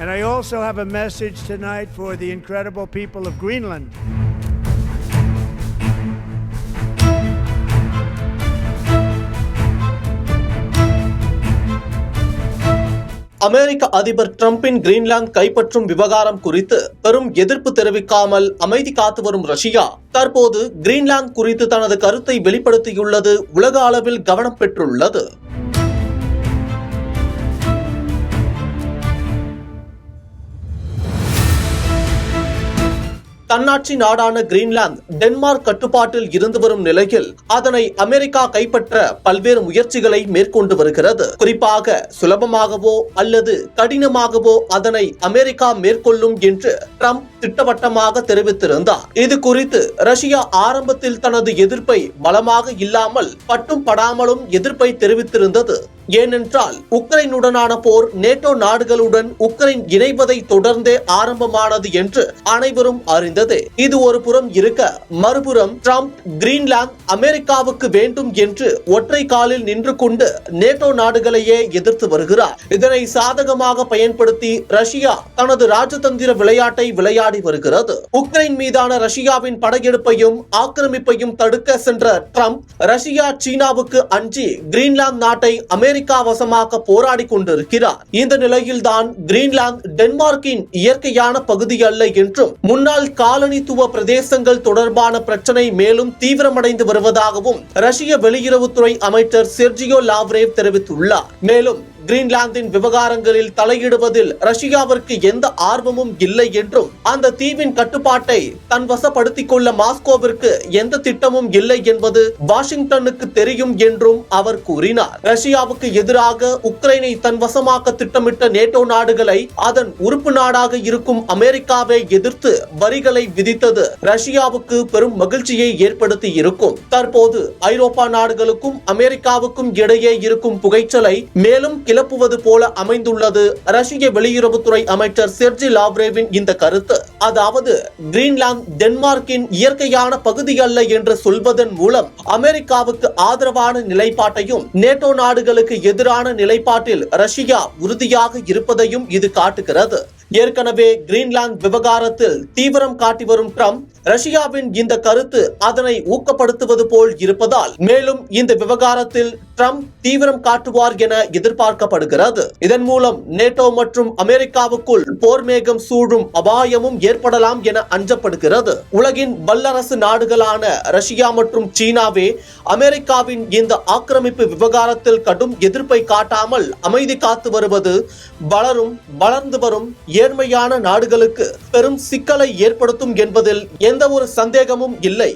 And I also have a message tonight for the incredible people of Greenland. அமெரிக்க அதிபர் டிரம்பின் Greenland கைப்பற்றும் விவகாரம் குறித்து பெரும் எதிர்ப்பு தெரிவிக்காமல் அமைதி காத்து வரும் ரஷ்யா தற்போது கிரீன்லாந்து குறித்து தனது கருத்தை வெளிப்படுத்தியுள்ளது உலக அளவில் கவனம் பெற்றுள்ளது. தன்னாட்சி நாடான கிரீன்லாந்து டென்மார்க் கட்டுப்பாட்டில் இருந்து வரும் நிலையில் அதனை அமெரிக்கா கைப்பற்ற பல்வேறு முயற்சிகளை மேற்கொண்டு வருகிறது. குறிப்பாக சுலபமாகவோ அல்லது கடினமாகவோ அதனை அமெரிக்கா மேற்கொள்ளும் என்று ட்ரம்ப் திட்டவட்டமாக தெரிவித்திருந்தார். இது குறித்து ரஷ்யா ஆரம்பத்தில் தனது எதிர்ப்பை பலமாக இல்லாமல் பட்டும் படாமலும் எதிர்ப்பை தெரிவித்திருந்தது. ஏனென்றால் உக்ரைனுடனான போர் நேட்டோ நாடுகளுடன் உக்ரைன் இணைவதை தொடர்ந்தே ஆரம்பமானது என்று அனைவரும் அறிந்ததே. இது ஒரு புறம் இருக்க, மறுபுறம் ட்ரம்ப் கிரீன்லாந்து அமெரிக்காவுக்கு வேண்டும் என்று ஒற்றை காலில் நின்று கொண்டு நேட்டோ நாடுகளையே எதிர்த்து வருகிறார். இதனை சாதகமாக பயன்படுத்தி ரஷ்யா தனது ராஜதந்திர விளையாட்டை விளையாடி வருகிறது. உக்ரைன் மீதான ரஷ்யாவின் படையெடுப்பையும் ஆக்கிரமிப்பையும் தடுக்க சென்ற ட்ரம்ப் ரஷ்யா சீனாவுக்கு அஞ்சி கிரீன்லாந்து நாட்டை அமெரிக்கா வசமாக போராடி கொண்டிருக்கிறார். இந்த நிலையில்தான் கிரீன்லாந்து டென்மார்க்கின் இயற்கையான பகுதி அல்ல என்றும் முன்னாள் காலனித்துவ பிரதேசங்கள் தொடர்பான பிரச்சனை மேலும் தீவிரமடைந்து வருவதாகவும் ரஷ்ய வெளியுறவுத்துறை அமைச்சர் செர்ஜியோ லாவ்ரேவ் தெரிவித்துள்ளார். மேலும் கிரீன்லாந்தின் விவகாரங்களில் தலையிடுவதில் ரஷ்யாவிற்கு எந்த ஆர்வமும் இல்லை என்றும் அந்த தீவின் கட்டுப்பாட்டை தன் வசப்படுத்திக் கொள்ள மாஸ்கோவிற்கு எந்த திட்டமும் இல்லை என்பது வாஷிங்டனுக்கு தெரியும் என்றும் அவர் கூறினார். ரஷ்யாவுக்கு எதிராக உக்ரைனை தன் வசமாக்க திட்டமிட்ட நேட்டோ நாடுகளை அதன் உறுப்பு நாடாக இருக்கும் அமெரிக்காவை எதிர்த்து வரிகளை விதித்தது ரஷ்யாவுக்கு பெரும் மகிழ்ச்சியை ஏற்படுத்தி இருக்கும். தற்போது ஐரோப்பா நாடுகளுக்கும் அமெரிக்காவுக்கும் இடையே இருக்கும் புகைச்சலை மேலும் கிளப்புவது போல அமைந்துள்ளது ரஷ்ய வெளியுறவுத்துறை அமைச்சர் செர்ஜி லாவ்ரேவின் இந்த கருத்து. அதாவது கிரீன்லாந்து டென்மார்க்கின் இயற்கையான பகுதி அல்ல என்று சொல்வதன் மூலம் அமெரிக்காவுக்கு ஆதரவான நிலைப்பாட்டையும் நேட்டோ நாடுகளுக்கு எதிரான நிலைப்பாட்டில் ரஷ்யா உறுதியாக இருப்பதையும் இது காட்டுகிறது. ஏற்கனவே கிரீன்லாந்து விவகாரத்தில் தீவிரம் காட்டி வரும் ட்ரம்ப் ரஷ்யாவின் இந்த கருத்து அதனை ஊக்கப்படுத்துவது போல் இருப்பதால் மேலும் இந்த விவகாரத்தில் ட்ரம்ப் தீவிரம் காட்டுவார் என எதிர்பார்க்கப்படுகிறது. இதன் மூலம் நேட்டோ மற்றும் அமெரிக்காவுக்குள் போர் மேகம் சூழும் அபாயமும் ஏற்படலாம் என அஞ்சப்படுகிறது. உலகின் வல்லரசு நாடுகளான ரஷ்யா மற்றும் சீனாவே அமெரிக்காவின் இந்த ஆக்கிரமிப்பு விவகாரத்தில் கடும் எதிர்ப்பை காட்டாமல் அமைதி காத்து வருவது வளர்ந்து வரும் ஏழ்மையான நாடுகளுக்கு பெரும் சிக்கலை ஏற்படுத்தும் என்பதில் எந்த ஒரு சந்தேகமும் இல்லை.